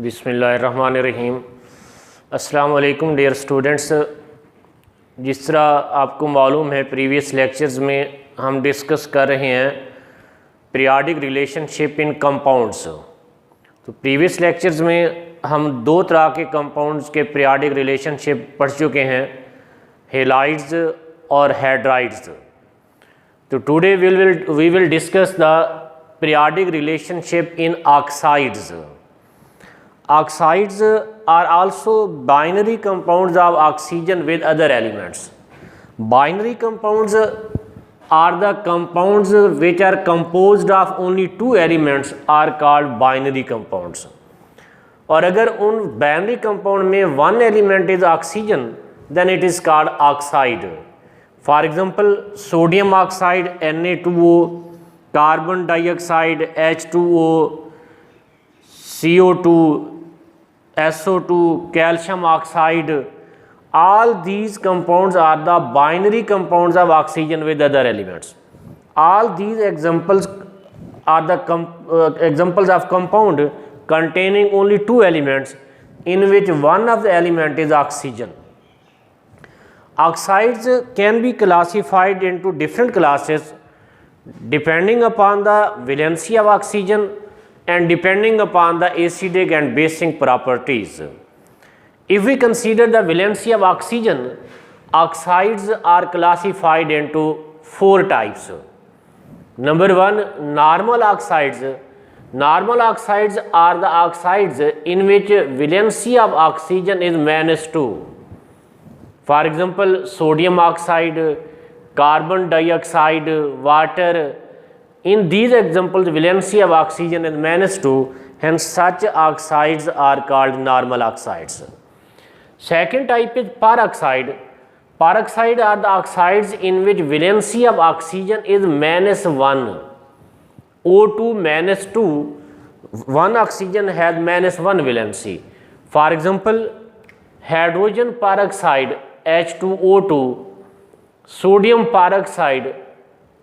बिस्मिल्लाहिर्रहमानिर्रहीम। अस्सलाम वालेकुम डियर स्टूडेंट्स। जिस तरह आपको मालूम है प्रीवियस लेक्चर्स में हम डिस्कस कर रहे हैं पीरियाडिक रिलेशनशिप इन कंपाउंड्स। तो प्रीवियस लेक्चर्स में हम दो तरह के कंपाउंड्स के पीरियाडिक रिलेशनशिप पढ़ चुके हैं, हेलाइड्स और हेड्राइड्स। तो today we will discuss the periodic relationship in oxides. Oxides are also binary compounds of oxygen with other elements. Binary compounds are the compounds which are composed of only two elements are called binary compounds. और अगर उन binary compound में one element is oxygen then it is called oxide. For example, sodium oxide Na2O, carbon dioxide H2O, CO2, SO2, calcium oxide, all these compounds are the binary compounds of oxygen with other elements. All these examples are the examples of compound containing only two elements in which one of the element is oxygen. Oxides can be classified into different classes depending upon the valency of oxygen and depending upon the acidic and basic properties. If we consider the valency of oxygen, oxides are classified into four types. Number one, normal oxides. Normal oxides are the oxides in which valency of oxygen is -2. For example, sodium oxide, carbon dioxide, water. In these examples, valency of oxygen is -2, hence such oxides are called normal oxides. Second type is peroxide. Peroxide are the oxides in which valency of oxygen is -1. O2 -2, one oxygen has -1 valency. For example, hydrogen peroxide H2O2, sodium peroxide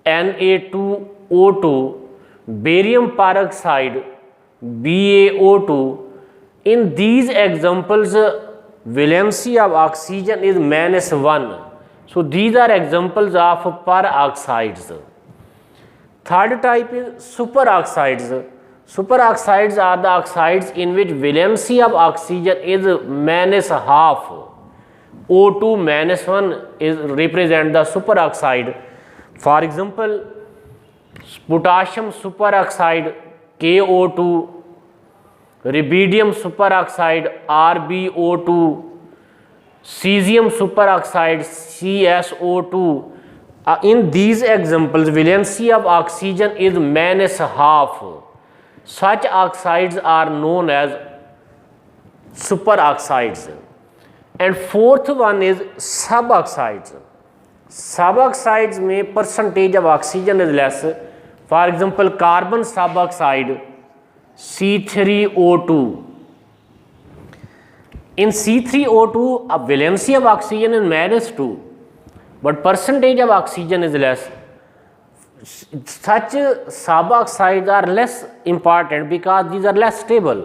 Na2O2, barium peroxide BaO2. In these examples, valency of oxygen is -1. So these are examples of peroxides. Third type is superoxides. Superoxides are the oxides in which valency of oxygen is -half. O2 -1 is represent the superoxide. For example, potassium superoxide KO2, rubidium superoxide RbO2, cesium superoxide CSO2. In these examples, valency of oxygen is -half. Such oxides are known as superoxides. And fourth one is suboxides. Suboxides में percentage of oxygen is less. For example, carbon suboxide C3O2. In C3O2, a valency of oxygen is -2, but percentage of oxygen is less. Such suboxides are less important because these are less stable.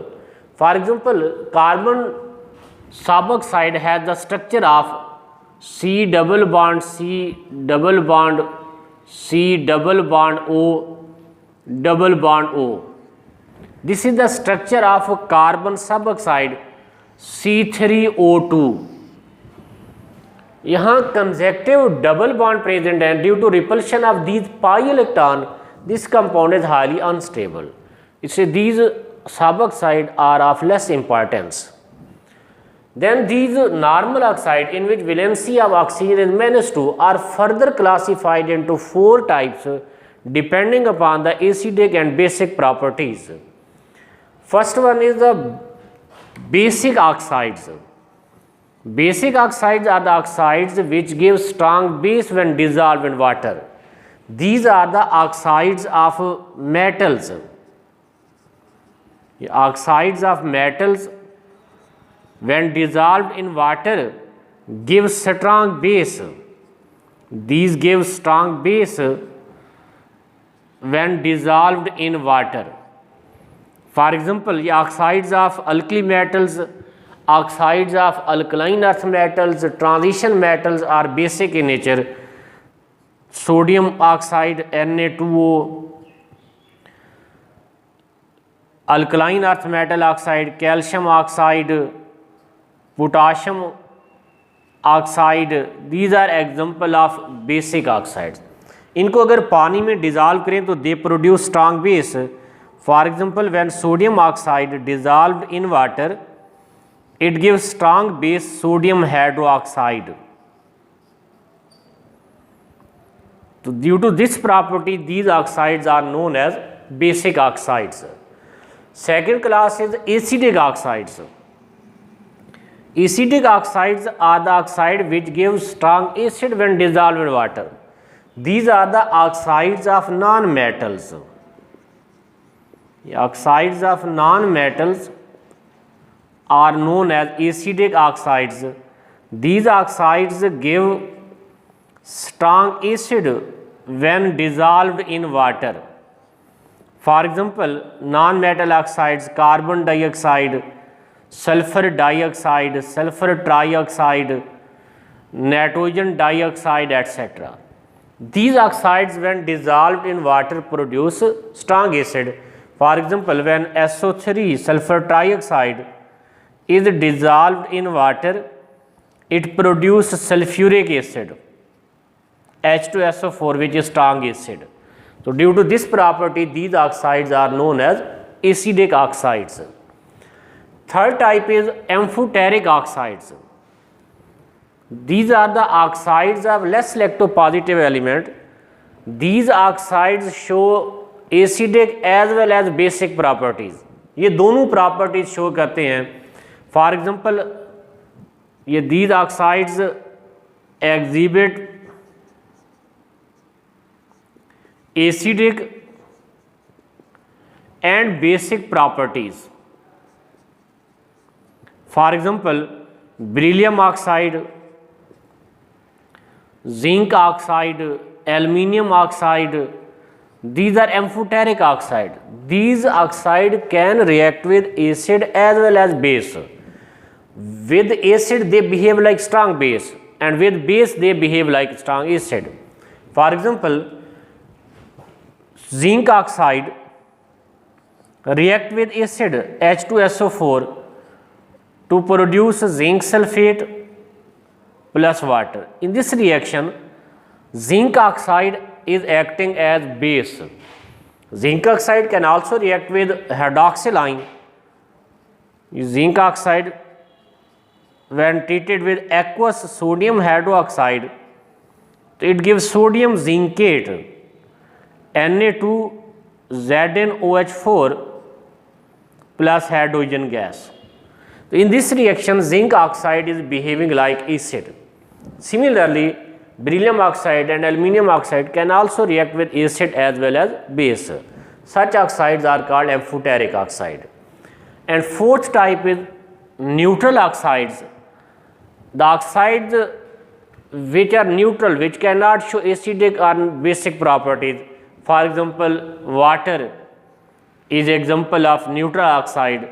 For example, carbon suboxide has the structure of C double bond C double bond C double bond O double bond O. This is the structure of carbon suboxide C3O2. यहाँ consecutive double bond present and due to repulsion of these pi electron, this compound is highly unstable. इससे these suboxide are of less importance. Then these normal oxide in which valency of oxygen is -2 are further classified into four types depending upon the acidic and basic properties. First one is the basic oxides. Basic oxides are the oxides which give strong base when dissolved in water. These are the oxides of metals. Oxides of metals when dissolved in water give strong base. These give strong base when dissolved in water. For example ये oxides of alkali metals, oxides of alkaline earth metals, transition metals are basic in nature. Sodium oxide Na2O, alkaline earth metal oxide, calcium oxide, potassium oxide, these are example of basic oxides. इनको अगर पानी में dissolve करें तो they produce strong base. For example when sodium oxide dissolved in water it gives strong base sodium hydroxide. So due to this property these oxides are known as basic oxides. Second class is acidic oxides. Acidic oxides are the oxide which gives strong acid when dissolved in water. These are the oxides of non-metals. The oxides of non-metals are known as acidic oxides. These oxides give strong acid when dissolved in water. For example, non-metal oxides, carbon dioxide, sulfur dioxide, sulfur trioxide, nitrogen dioxide, etc. These oxides when dissolved in water produce strong acid. For example, when SO3 sulfur trioxide is dissolved in water, it produces sulfuric acid, H2SO4, which is strong acid. So due to this property these oxides are known as acidic oxides. Third type is amphoteric oxides. These are the oxides of less electropositive element. These oxides show acidic as well as basic properties. ये दोनों properties show करते हैं. For example, ये these oxides exhibit acidic and basic properties. For example, beryllium oxide, zinc oxide, aluminium oxide, these are amphoteric oxide. These oxide can react with acid as well as base. With acid they behave like strong base, and with base they behave like strong acid. For example, zinc oxide react with acid H2SO4 to produce zinc sulfate plus water. In this reaction, zinc oxide is acting as base. Zinc oxide can also react with hydroxyl ion. Zinc oxide, when treated with aqueous sodium hydroxide, it gives sodium zincate, Na2ZnOH4 plus hydrogen gas. In this reaction, zinc oxide is behaving like acid. Similarly, beryllium oxide and aluminium oxide can also react with acid as well as base. Such oxides are called amphoteric oxide. And fourth type is neutral oxides. The oxides which are neutral, which cannot show acidic or basic properties. For example, water is example of neutral oxide.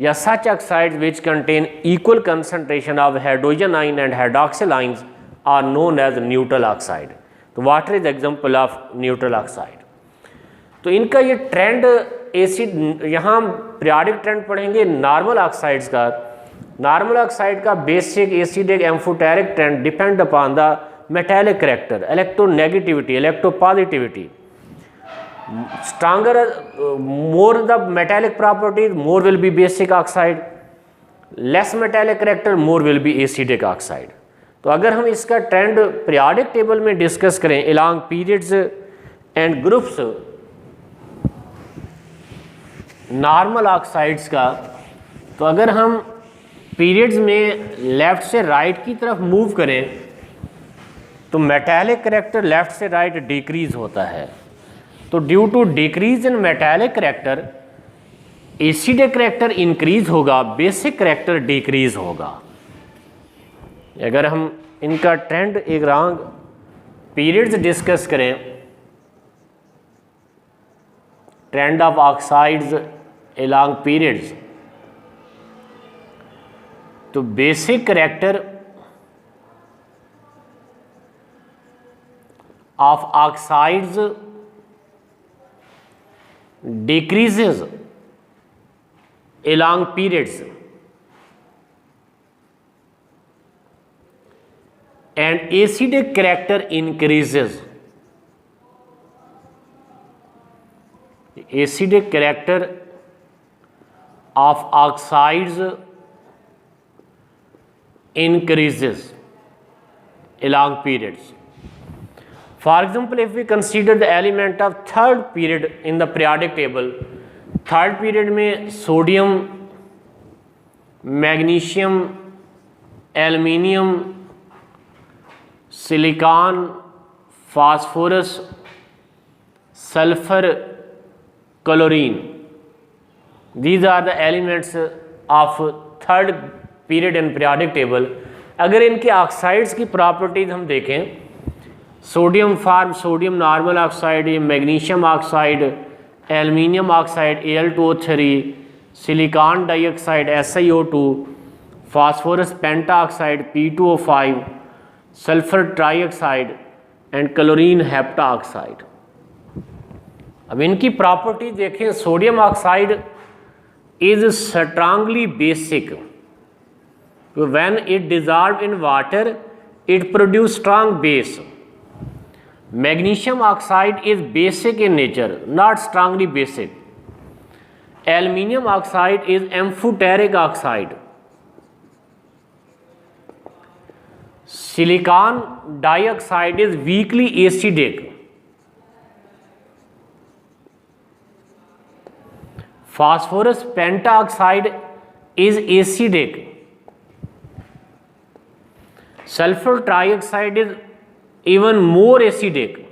या such oxides which contain equal concentration of hydrogen ion and hydroxyl ions are known as neutral oxide. तो water is example of neutral oxide. तो इनका ये trend acid, यहाँ periodic trend पढ़ेंगे normal oxides का. Normal oxide का basic acidic amphoteric trend depend upon the metallic character, electronegativity, electropositivity. Stronger, more the metallic properties, more will be basic oxide. Less metallic character, more will be acidic oxide. तो अगर हम इसका trend periodic table में discuss करें along periods and groups normal oxides का, तो अगर हम पीरियड्स में लेफ़्ट से राइट की तरफ मूव करें तो मेटालिक करेक्टर लेफ़्ट से राइट डिक्रीज होता है. तो due to decrease in metallic character acidic character increase होगा, बेसिक करेक्टर डिक्रीज होगा. अगर हम इनका trend along periods discuss करें, trend of oxides along periods. तो basic character of oxides decreases along periods and acidic character increases. Acidic character of oxides increases along periods. For example, if we consider the element of third period in the periodic table, third period में sodium, magnesium, aluminium, silicon, phosphorus, sulphur, chlorine, these are the elements of third period in periodic table. अगर इनके oxides की properties हम देखें, sodium form sodium normal oxide, magnesium oxide, aluminium oxide Al2O3, silicon dioxide SiO2, phosphorus pentaoxide P2O5, sulphur trioxide and chlorine heptaoxide. अब इनकी property देखें. Sodium oxide is strongly basic. When it dissolved in water, it produce strong base. Magnesium oxide is basic in nature, not strongly basic. Aluminium oxide is amphoteric oxide. Silicon dioxide is weakly acidic. Phosphorus pentaoxide is acidic. Sulfur trioxide is even more acidic,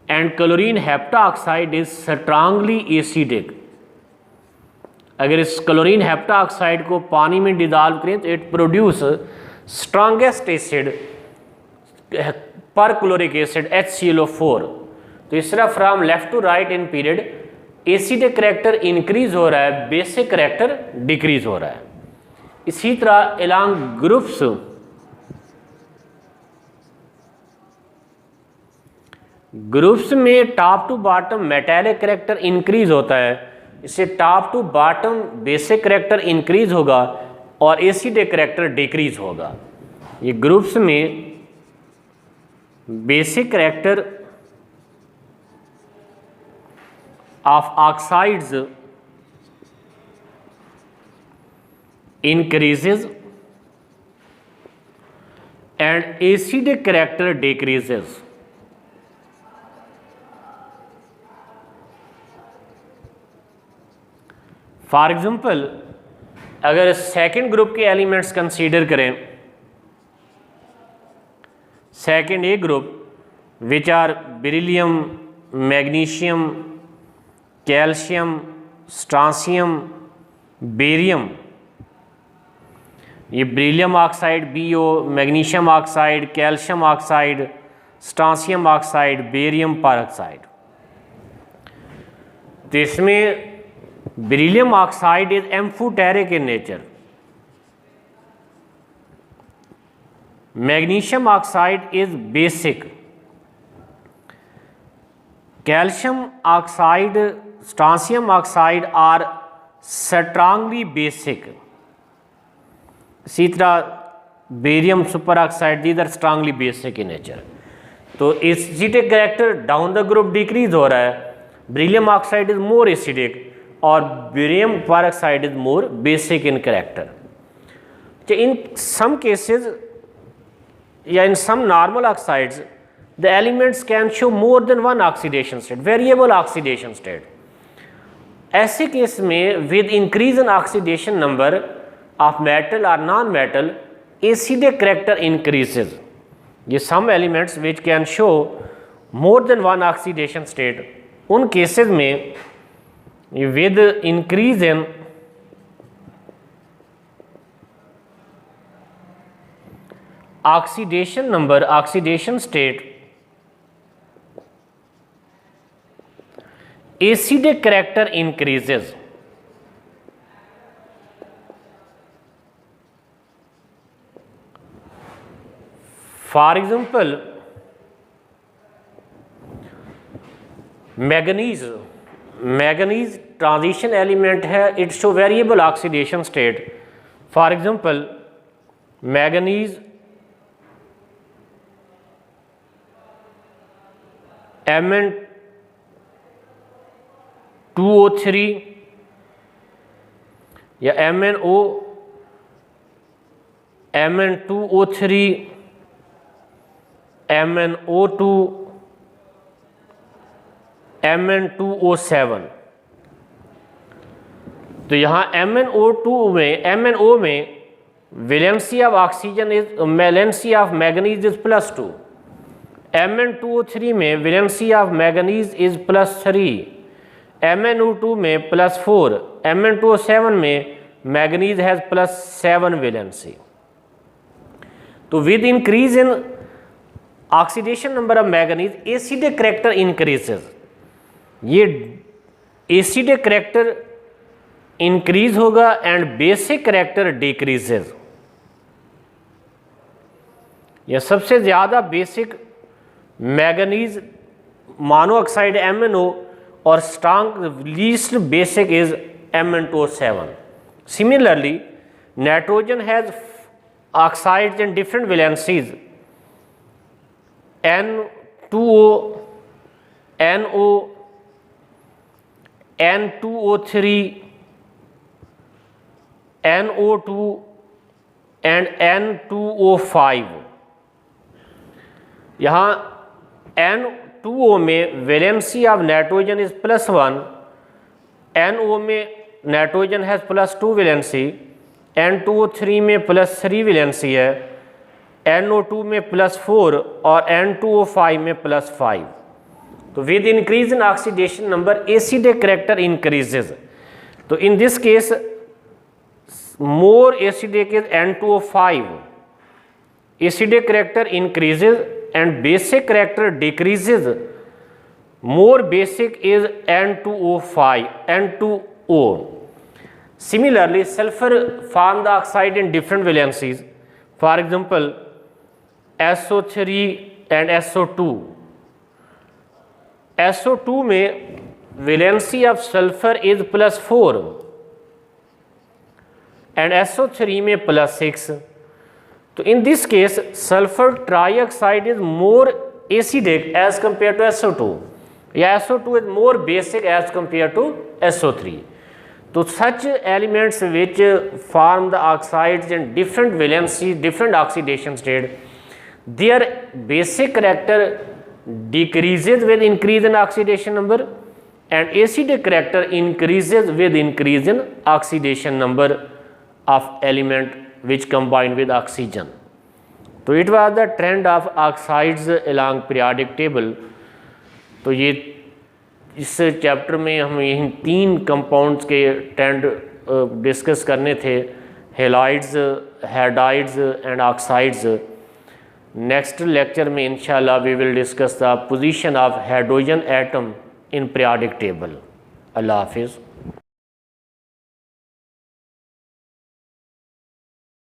and chlorine heptaoxide is strongly acidic. अगर इस chlorine हेप्टाऑक्साइड को पानी में dissolve करें तो it produce strongest acid perchloric acid HClO4. तो इस तरह from left to right in period acidic character increase हो रहा है, बेसिक करैक्टर डिक्रीज हो रहा है. इसी तरह एलॉन्ग ग्रुप्स में top to bottom metallic character increase होता है. इससे top to bottom basic character increase होगा और एसिडिक करैक्टर डिक्रीज होगा. ये ग्रुप्स में basic character of oxides increases and acidic character decreases. For example, अगर सेकेंड ग्रुप के एलिमेंट्स कंसीडर करें, second A group which are beryllium, magnesium, calcium, strontium, barium. ये beryllium oxide BO, magnesium oxide, calcium oxide, strontium oxide, barium peroxide. तो इसमें beryllium oxide is amphoteric in nature. Magnesium oxide is basic. Calcium oxide, strontium oxide are strongly basic. इसी तरह barium superoxide these are strongly basic in nature. तो acidic character down the group decrease हो रहा है. Beryllium oxide is more acidic और barium peroxide is more basic in character. In some cases या in some normal oxides the elements can show more than one oxidation state, variable oxidation state. ऐसे case में with increase in oxidation number of metal or non-metal, acidic character increases. ये some elements which can show more than one oxidation state, उन cases में with increase in oxidation number, oxidation state, acidic character increases. For example, manganese transition element है, it show variable oxidation state. For example manganese MnO2 या MnO2O3 MnO2 Mn2O7. तो यहाँ MnO में valency of oxygen is valency of manganese is +2. Mn2O3 में valency of manganese is +3. MnO2 में +4. Mn2O7 में manganese has +7 valency. तो with increase in oxidation number of manganese acidic character increases. ये acidic character increase होगा and basic character decreases. यह सबसे ज़्यादा basic manganese monoxide MnO और strong least basic is Mn2O7. Similarly nitrogen has oxides in different valencies N2O, NO, N2O3, NO2 and N2O5. यहाँ N2O में valency of nitrogen is +1, NO में nitrogen has +2 valency, N2O3 में +3 valency है, NO2 में +4 और N2O5 में +5. तो with increase in oxidation number acidic character increases. तो in this case more acidic is N2O5. Acidic character increases and basic character decreases. More basic is N2O5, N2O. Similarly, sulfur form the oxide in different valencies. For example, SO3 and SO2. SO2 में valency of sulfur is +4 and SO3 में +6. तो in this case sulfur trioxide is more acidic as compared to SO2 या SO2 is more basic as compared to SO3. तो such elements which form the oxides in different valency, different oxidation state, their basic character decreases with increase in oxidation number and acidic character increases with increase in oxidation number of element which combine with oxygen. तो it was the trend of oxides along periodic table. तो ये इस chapter में हम यही 3 compounds के trend discuss करने थे, halides, halides and oxides. Next lecture में इंशाल्लाह we will discuss the position of hydrogen atom in periodic table. अल्लाह हाफिज़.